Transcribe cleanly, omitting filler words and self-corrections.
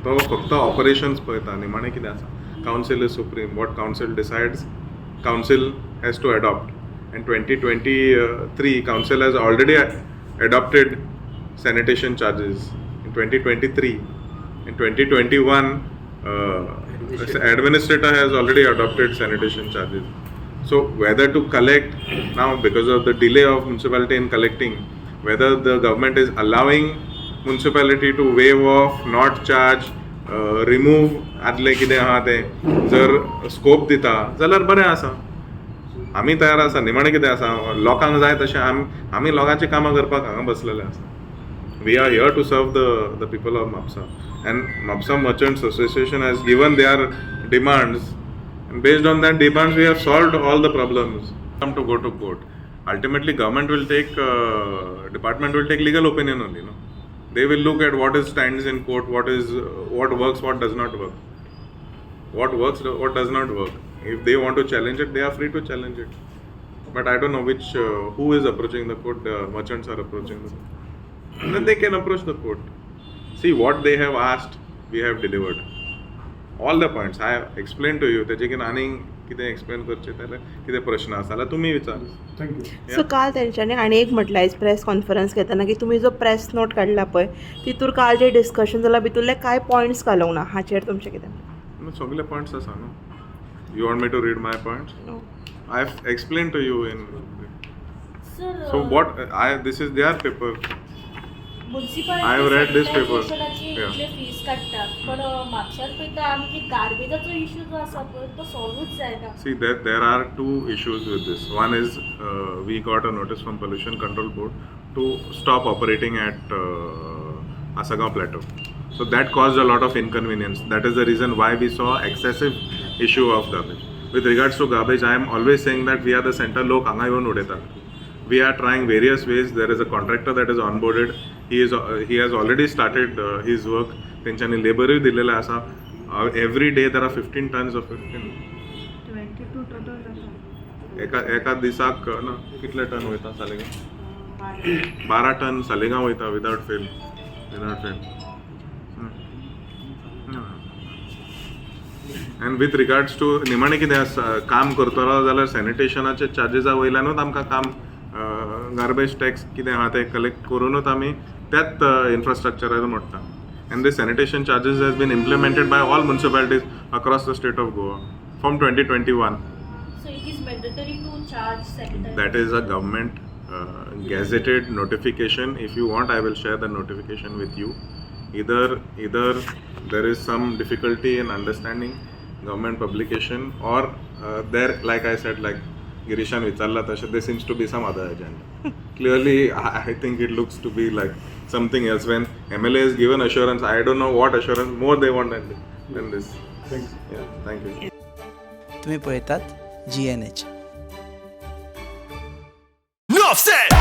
तो फक्त ऑपरेशन्स पळयता निमाणें कितें आसा. Council is supreme. What council decides, council has to adopt. And 2023 council has already adopted sanitation charges. In 2023, in 2021 administrator has already adopted sanitation charges. So whether to collect now, because of the delay of municipality in collecting, whether the government is allowing municipality to waive off, not charge, remove आदले कितें आहा तें जर scope दिता जाल्यार बरें आसा. आमी तयार आसा. निमाणें कितें आसा, लोकांक जाय तशें आमी लोकांची कामां करपाक हांगा बसलेले आसा. We are here to serve the people of Mapusa. And Mapusa merchants association has given their demands, and based on that demands we have solved all the problems. Come to go to court. Ultimately government will take department will take legal opinion only, no. They will look at what is stands in court, what works, what does not work, what works, what does not work. If they want to challenge it, they are free to challenge it. But I don't know who is approaching the court. The merchants are approaching the court, and then they can approach the court. See, what they have asked, we have delivered. All the points I have explained to you. त्याचे की आनी कितें explain करचे जाल्यार कितें प्रश्न आसा जाल्यार तुमी विचार. थँक्यू. सो काल तेंच्यांनी आनी एक म्हटलें आयज प्रेस कॉन्फरन्स घेतना की तुमी जो प्रेस नोट काडला पळय तितूर काल जे डिस्कशन जालां भितरले कांय पॉयंट्स घालूंक ना. हाचेर तुमचें कितें? सगळे पॉयंट्स आसा न्हू. You want me to read my points? I have explain to you in. So what this is their paper. I have read this paper. Fees काडटात पण म्हापशात पळयता आमची गार्बेजाचो इशू जो आसा पळय तो सॉल्वूच जायना. See, there are two issues with this. One is we got a notice from Pollution Control Board to stop operating at Asagaon Plateau. So that caused a lot of inconvenience. That is the reason why we saw excessive issue of garbage. With regards to garbage, I am always saying that we are the center. लोक हांगा येवन उडयतात. We are trying various ways. There is a contractor that is onboarded. He has already started his work. तेंच्यांनी लेबरूय दिलेले आसा. Every day there are 15 tons of 22 ton एका दिसाक ना कितले टन वयता सालेगांव? 12 टन सालेगांव वयता without fail. And with regards to निमाणें कितें काम करतलो जाल्यार सॅनिटेशनाचे चार्जीसा वयल्यानूच आमकां काम गार्बेज टॅक्स कितें आहा तें कलेक्ट करूनच आमी त्याच इन्फ्रास्ट्रक्चरार मोडटा. And this sanitation charges has been implemented by all municipalities across the state of Goa from 2021. So it is mandatory to charge sanitation. That is a government gazetted notification. If you want, I will share the notification with you. Either there is some difficulty in understanding government publication, or there, like I said, like Girishan Vicharla Tasha, there seems to be some other agenda. Clearly, I think it looks to be like something else. When MLA is given assurance, I don't know what assurance more they want than this. Thanks. Yeah, thank you. तुम्ही पळयतात GNH. Enough said!